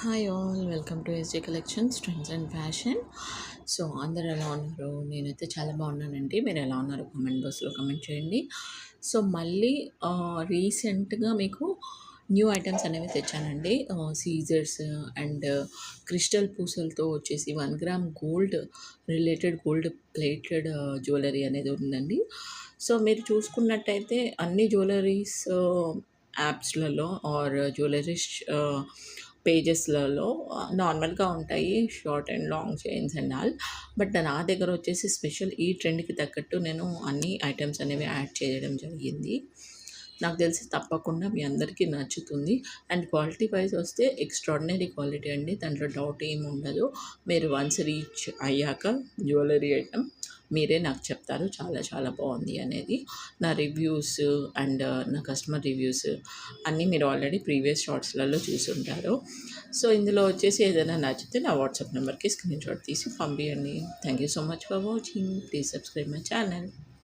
Hi all welcome to SJ collections trends and fashion. So అందరు ఎలా ఉన్నారు? నేనైతే చాలా బాగున్నానండి. మీరు ఎలా ఉన్నారు? కామెంట్ బాక్స్లో కామెంట్ చేయండి. సో మళ్ళీ రీసెంట్గా మీకు న్యూ ఐటమ్స్ అనేవి తెచ్చానండి. సీజర్స్ అండ్ క్రిస్టల్ పూసలతో వచ్చేసి 1 gram gold related gold plated jewellery అనేది ఉందండి. సో మీరు చూసుకున్నట్టయితే అన్ని జ్యువెలరీస్ యాప్స్లలో ఆర్ జ్యువెలరీస్ పేజెస్లలో నార్మల్గా ఉంటాయి short and long chains and all. But నా దగ్గర వచ్చేసి స్పెషల్ ఈ ట్రెండ్కి తగ్గట్టు నేను అన్ని ఐటమ్స్ అనేవి యాడ్ చేయడం జరిగింది. నాకు తెలిసి తప్పకుండా మీ అందరికీ నచ్చుతుంది. అండ్ క్వాలిటీ వైజ్ వస్తే ఎక్స్ట్రాడినరీ క్వాలిటీ అండి, దాంట్లో డౌట్ ఏమి ఉండదు. మీరు వన్స్ రీచ్ అయ్యాక జ్యువెలరీ ఐటమ్ మీరే నాకు చెప్తారు చాలా చాలా బాగుంది అనేది. నా రివ్యూస్ అండ్ నా కస్టమర్ రివ్యూస్ అన్నీ మీరు ఆల్రెడీ ప్రీవియస్ షార్ట్స్లలో చూసుంటారు. సో ఇందులో వచ్చేసి ఏదైనా నచ్చితే నా వాట్సాప్ నెంబర్కి స్క్రీన్ షాట్ తీసి పంపించండి. Thank you so much for watching. Please subscribe my channel.